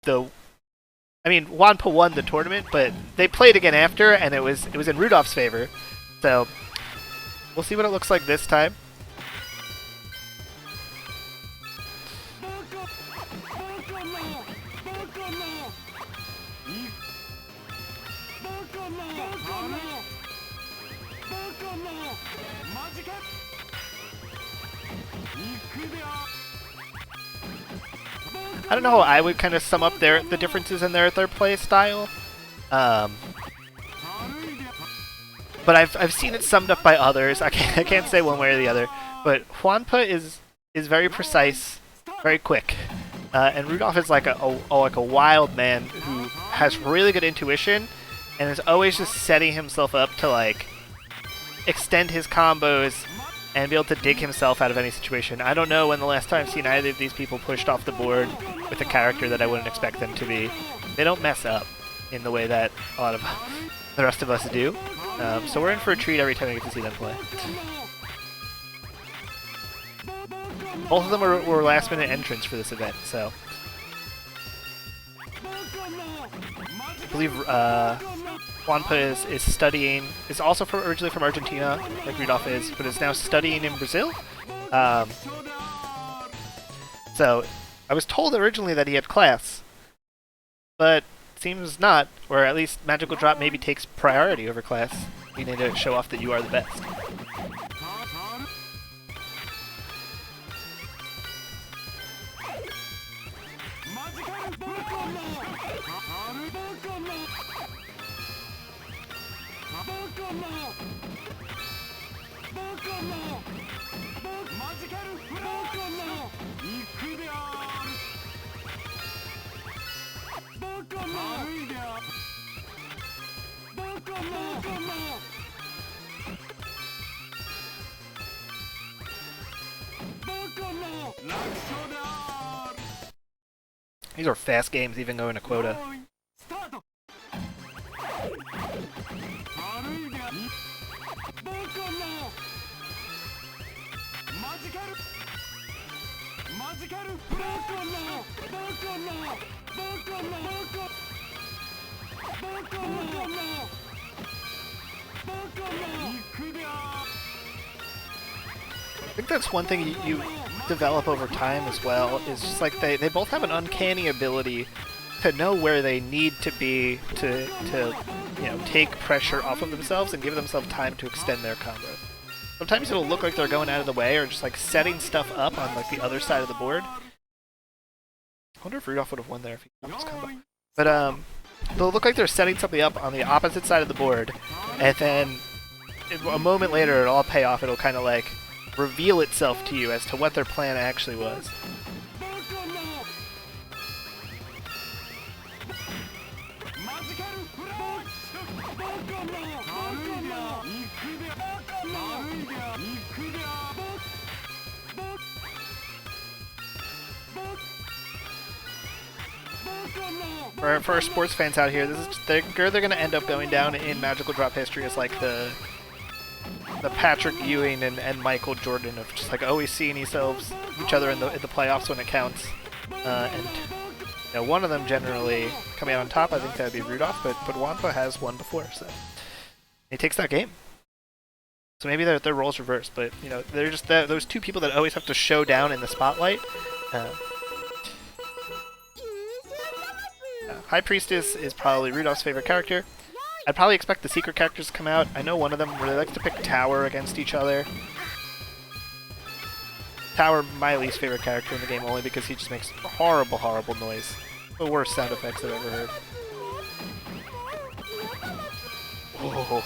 I mean, Juanpaa won the tournament, but they played again after, and it was in Rudolph's favor. So we'll see what it looks like this time. I don't know how I would kind of sum up the differences in their play style, but I've seen it summed up by others. I can't say one way or the other, but Juanpaa is very precise, very quick, and Rudolph is like a wild man who has really good intuition and is always just setting himself up to like extend his combos and be able to dig himself out of any situation. I don't know when the last time I've seen either of these people pushed off the board with a character that I wouldn't expect them to be. They don't mess up in the way that a lot of the rest of us do. So we're in for a treat every time we get to see them play. Both of them were last minute entrants for this event, so I believe Juanpaa is studying, is also originally from Argentina, like Rudolph is, but is now studying in Brazil. So I was told originally that he had class, but seems not, or at least Magical Drop maybe takes priority over class. You need to show off that you are the best. These are fast games, even going to quota. I think that's one thing you develop over time as well, is just like they both have an uncanny ability to know where they need to be to you know, take pressure off of themselves and give themselves time to extend their combo. Sometimes it'll look like they're going out of the way or just like setting stuff up on like the other side of the board. I wonder if Rudolph would have won there if he got his combo. But they'll look like they're setting something up on the opposite side of the board, and then a moment later it'll all pay off. It'll kind of like reveal itself to you as to what their plan actually was. For our sports fans out here, this is just, they're going to end up going down in Magical Drop history as like the Patrick Ewing and Michael Jordan of just like always seeing each other in the playoffs when it counts, and you know, one of them generally coming out on top. I think that would be Rudolph, but Juanpaa has won before, so he takes that game. So maybe their roles reversed, but you know, they're just those two people that always have to show down in the spotlight. High Priestess is probably Rudolph's favorite character. I'd probably expect the secret characters to come out. I know one of them really likes to pick Tower against each other. Tower, my least favorite character in the game, only because he just makes horrible, horrible noise. The worst sound effects I've ever heard. Whoa,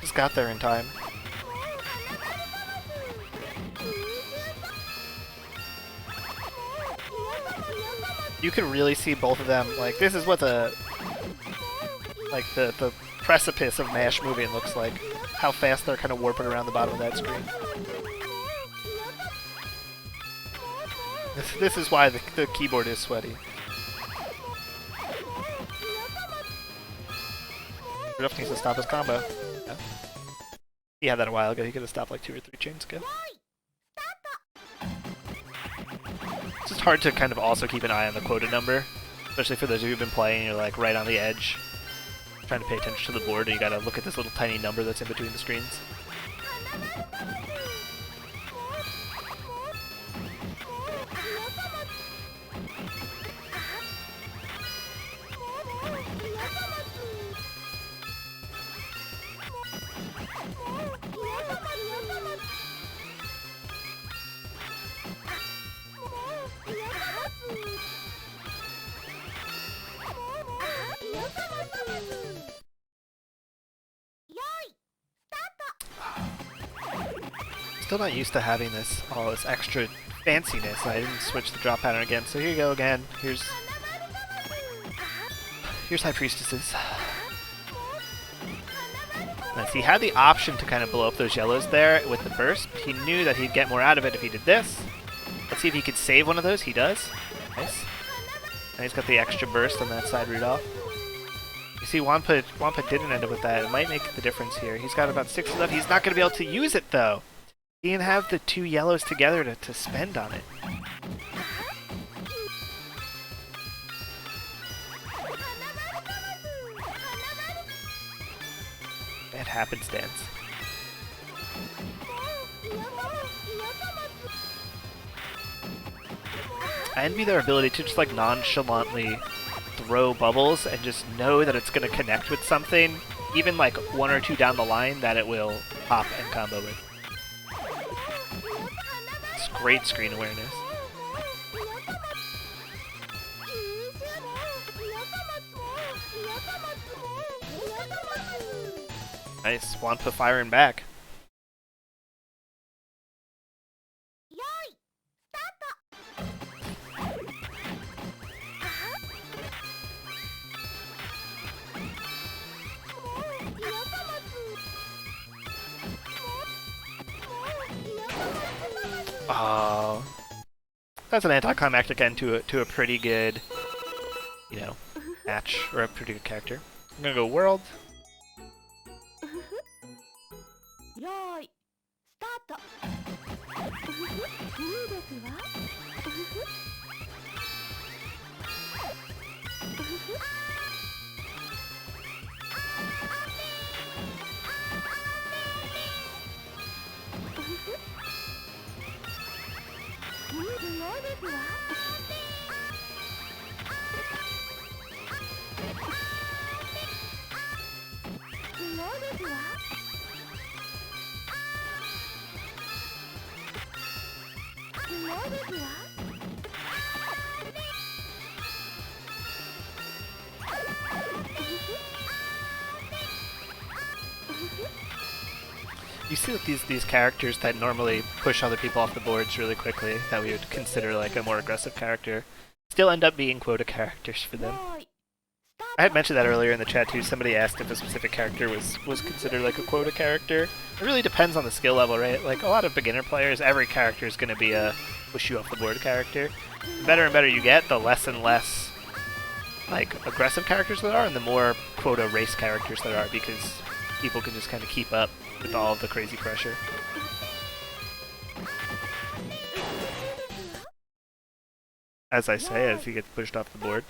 just got there in time. You can really see both of them, like, this is what the precipice of MASH moving looks like. How fast they're kind of warping around the bottom of that screen. This is why the keyboard is sweaty. Rudolph needs to stop his combo. Yeah. He had that a while ago, he could have stopped like 2 or 3 chains ago. It's just hard to kind of also keep an eye on the quota number. Especially for those of you who've been playing, you're like right on the edge, trying to pay attention to the board, and you gotta look at this little tiny number that's in between the screens. Still not used to having this, all this extra fanciness. I didn't switch the drop pattern again, so here you go again. Here's High Priestesses. Nice. He had the option to kind of blow up those yellows there with the burst, but he knew that he'd get more out of it if he did this. Let's see if he could save one of those. He does. Nice. And he's got the extra burst on that side, Rudolph. You see, Juanpaa didn't end up with that. It might make the difference here. He's got about 60 left. He's not going to be able to use it, though. He didn't have the 2 yellows together to spend on it. Bad happenstance. I envy their ability to just like nonchalantly throw bubbles and just know that it's going to connect with something, even like 1 or 2 down the line, that it will pop and combo with. It's great screen awareness. Nice, Juanpaa firing back. Oh, that's an anticlimactic end to a pretty good, you know, match, or a pretty good character. I'm gonna go world. You see that these characters that normally push other people off the boards really quickly, that we would consider like a more aggressive character, still end up being quota characters for them. I had mentioned that earlier in the chat too. Somebody asked if a specific character was considered like a quota character. It really depends on the skill level, right? Like a lot of beginner players, every character is going to be a push you off the board character. The better and better you get, the less and less like aggressive characters there are, and the more quota race characters there are, because people can just kind of keep up with all of the crazy pressure. As I say, as he gets pushed off the board.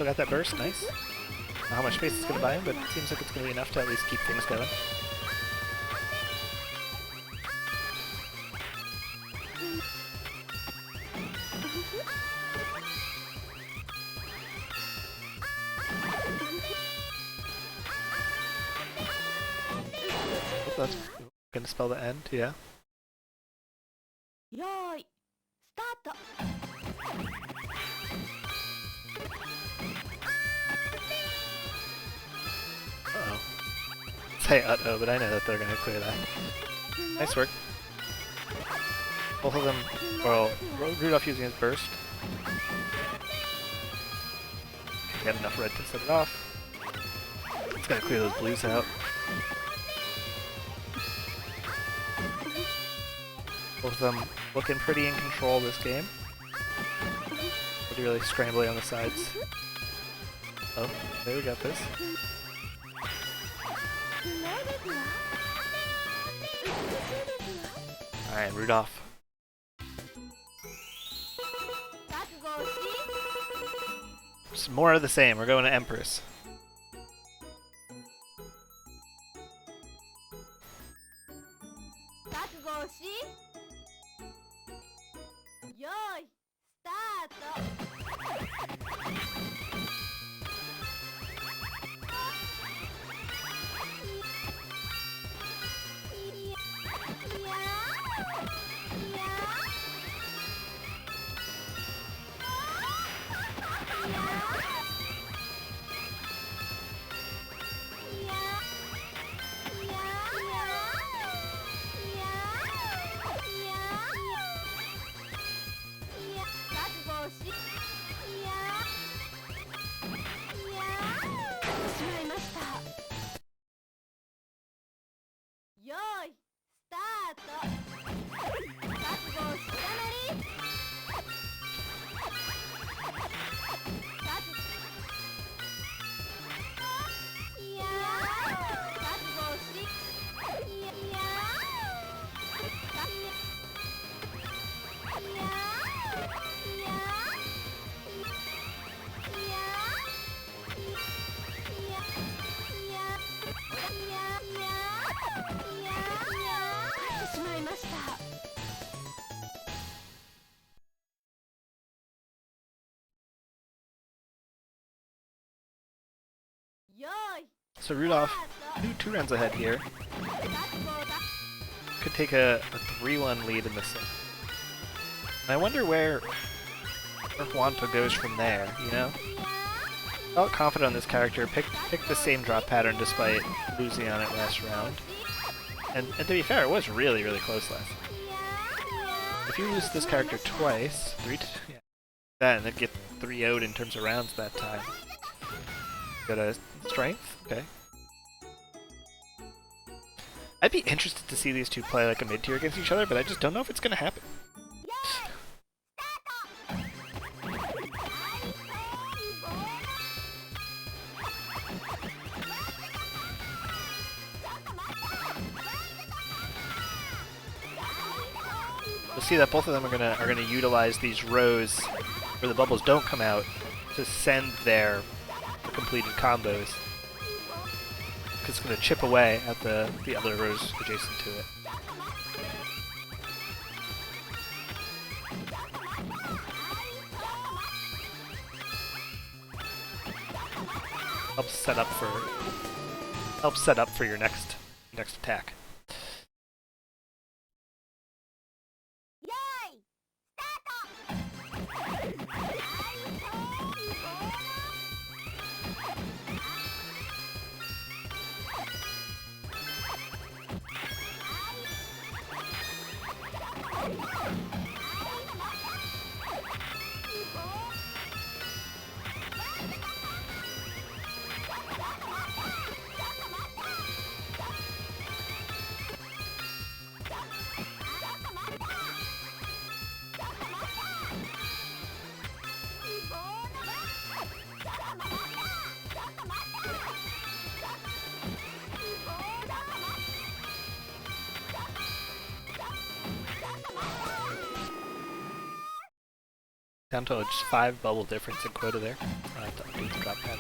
Still got that burst, nice. I don't know how much space it's going to buy him, but it seems like it's going to be enough to at least keep things going. so that's gonna spell the end, yeah. Yoi, start. Uh-oh. Say uh-oh, but I know that they're gonna clear that. Nice work. Both of them, well, Rudolph using his burst. Got enough red to set it off. It's gonna clear those blues out. Both of them looking pretty in control this game. Pretty really scrambly on the sides. Oh, there we got this. Alright, Rudolph. Some more of the same. We're going to Empress. So Rudolph, two runs ahead here. Could take a 3-1 lead in this. And I wonder where Juanpaa goes from there, you know? Felt confident on this character, picked the same drop pattern despite losing on it last round. And to be fair, it was really, really close last time. If you lose this character twice, and then get 3-0'd in terms of rounds that time. Got a strength? Okay. I'd be interested to see these two play like a mid-tier against each other, but I just don't know if it's gonna happen. You'll see that both of them are gonna utilize these rows where the bubbles don't come out to send their completed combos. Because it's going to chip away at the other rows adjacent to it. Helps set up for your next attack. Down to just 5 bubble difference in quota there. I have to update the drop pad.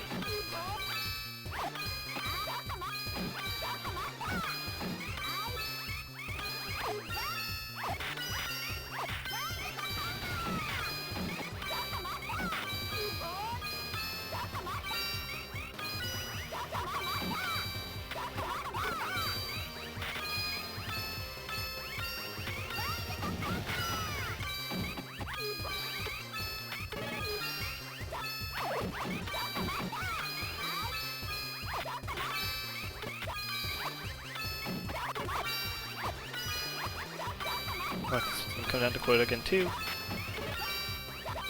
Let's come down to quota again too.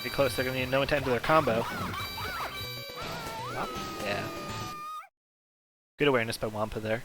Be close, they're gonna need no intent to their combo. Yeah. Good awareness by Wampa there.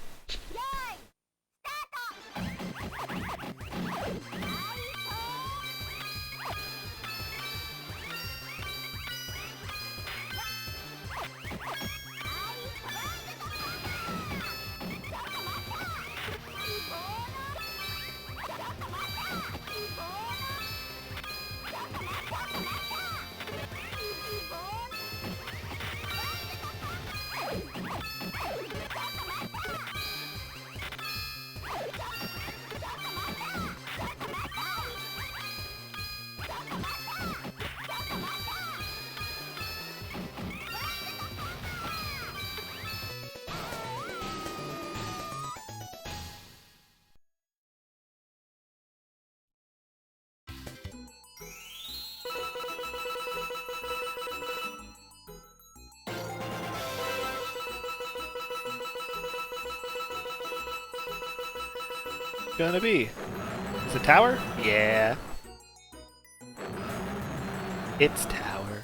Gonna be? Is it tower? Yeah. It's tower.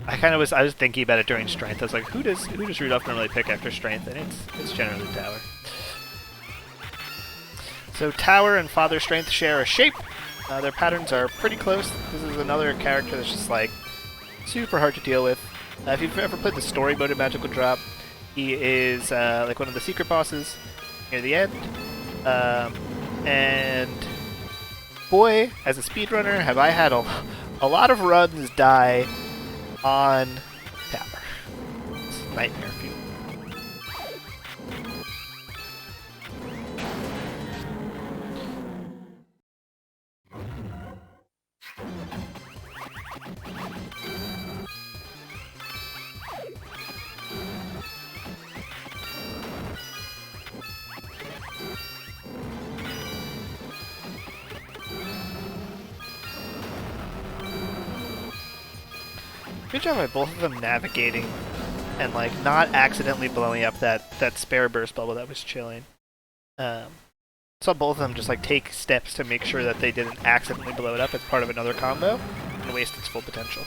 I was thinking about it during strength. I was like, who does Rudolph normally pick after strength? And it's generally tower. So tower and father strength share a shape. Their patterns are pretty close. This is another character that's just like super hard to deal with. If you've ever played the story mode of Magical Drop, he is like one of the secret bosses near the end. And boy, as a speedrunner, have I had a lot of runs die on tower. It's a nightmare for you. Good job by both of them navigating and like not accidentally blowing up that spare burst bubble that was chilling. Saw both of them just like take steps to make sure that they didn't accidentally blow it up as part of another combo and waste its full potential.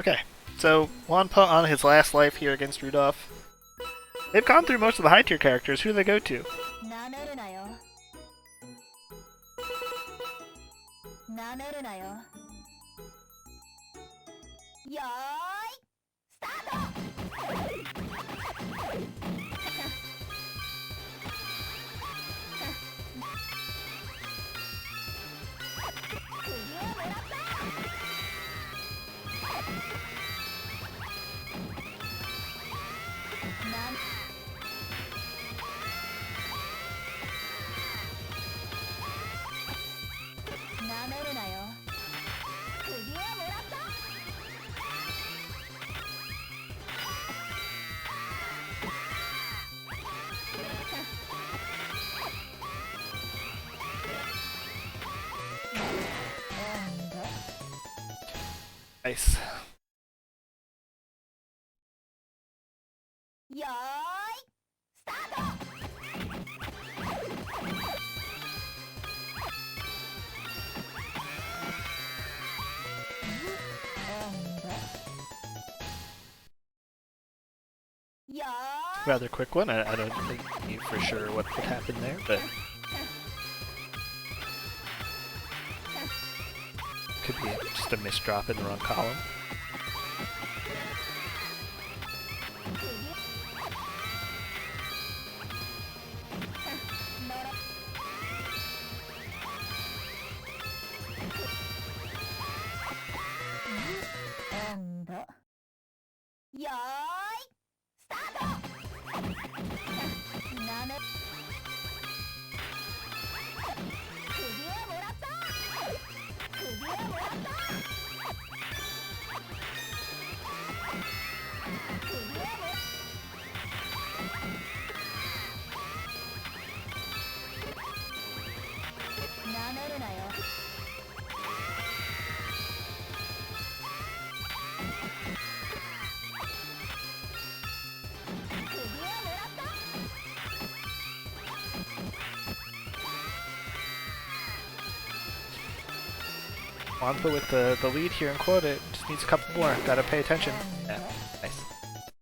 Okay, so Juanpaa on his last life here against Rudolph. They've gone through most of the high tier characters. Who do they go to? なめるなよ。なめるなよ。よーい、スタート。釘を狙った。なめるなよ。釘を狙った。Nice. よーい、スタート。rather quick one. I don't think for sure what would happen there, but could be just a misdrop in the wrong column. Juanpaa with the lead here in quota. Just needs a couple more. Gotta pay attention. Yeah, nice.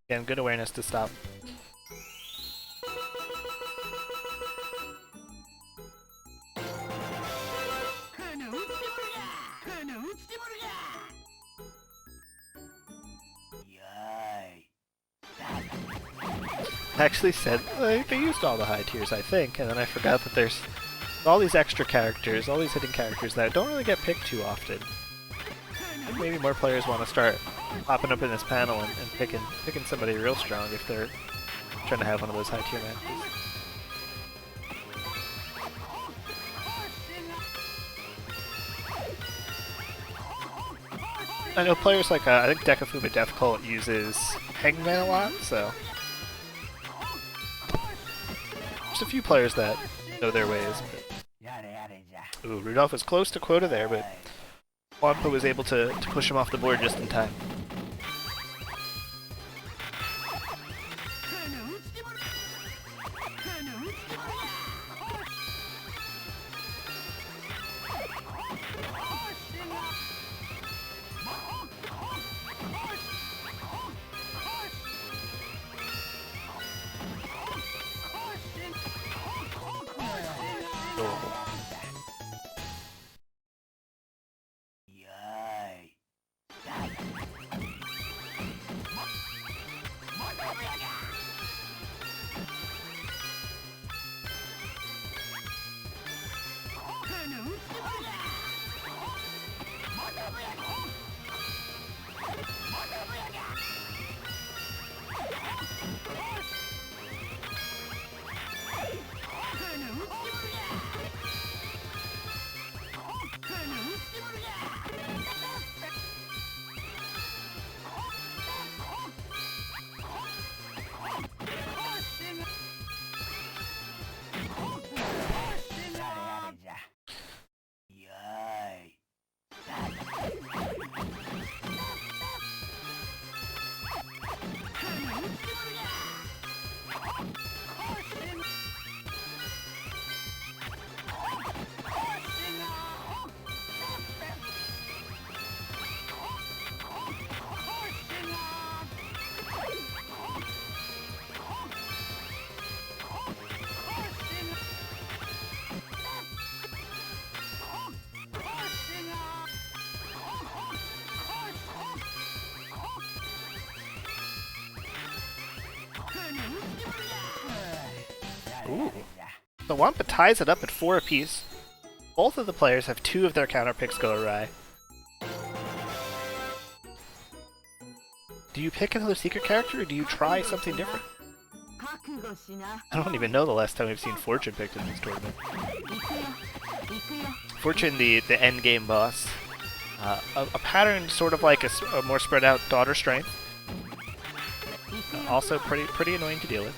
Again, good awareness to stop. I actually said they used all the high tiers, I think, and then I forgot that there's all these extra characters, all these hidden characters that don't really get picked too often. I think maybe more players want to start popping up in this panel and picking somebody real strong if they're trying to have one of those high tier matches. I know players like, I think Dekafuma Death Cult uses Hangman a lot, so there's a few players that know their ways. But... Ooh, Rudolph was close to quota there, but Juanpaa was able to push him off the board just in time. Ooh. So Juanpaa ties it up at 4 apiece. Both of the players have 2 of their counter picks go awry. Do you pick another secret character, or do you try something different? I don't even know the last time we've seen Fortune picked in this tournament. Fortune, the end game boss. A pattern sort of like a more spread out Daughter Strength. Also pretty annoying to deal with.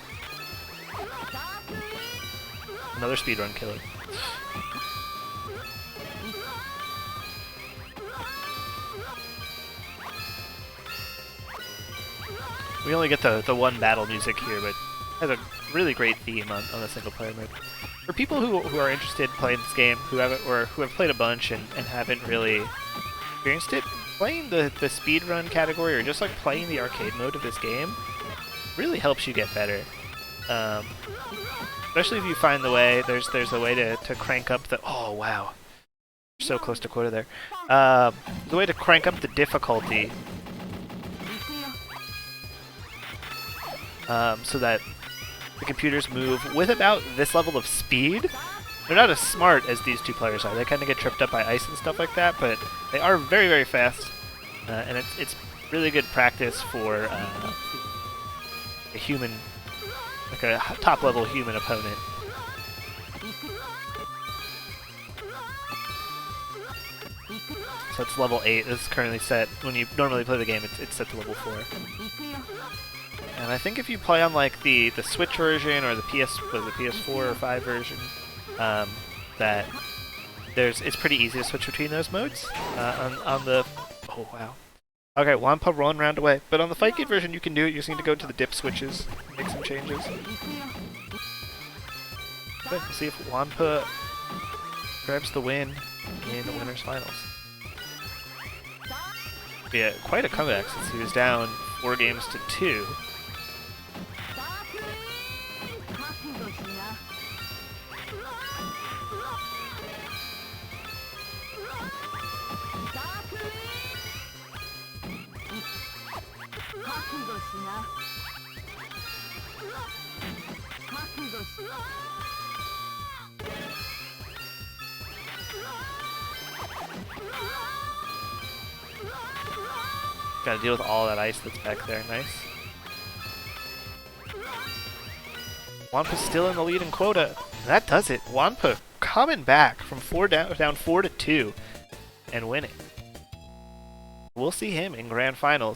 Another speedrun killer. We only get the one battle music here, but it has a really great theme on the single player mode. For people who are interested in playing this game, who have played a bunch and haven't really experienced it, playing the speedrun category or just like playing the arcade mode of this game really helps you get better. Especially if you find the way, there's a way to crank up the, oh wow, so close to quota there. The way to crank up the difficulty so that the computers move with about this level of speed. They're not as smart as these two players are. They kind of get tripped up by ice and stuff like that, but they are very, very fast, and it's really good practice for a human, like a top-level human opponent. So it's level 8. This is currently set, when you normally play the game, it's set to level 4. And I think if you play on like the Switch version or the PS4 or 5 version, that it's pretty easy to switch between those modes. On the, oh wow. Okay, Juanpaa rolling round away. But on the Fightcade version, you can do it. You just need to go to the dip switches, make some changes. Okay, let's see if Juanpaa grabs the win in the winners finals. Yeah, quite a comeback since he was down 4 games to 2. Gotta deal with all that ice that's back there. Nice. Juanpaa's still in the lead in quota. And that does it. Juanpaa coming back from down 4 to 2 and winning. We'll see him in grand finals.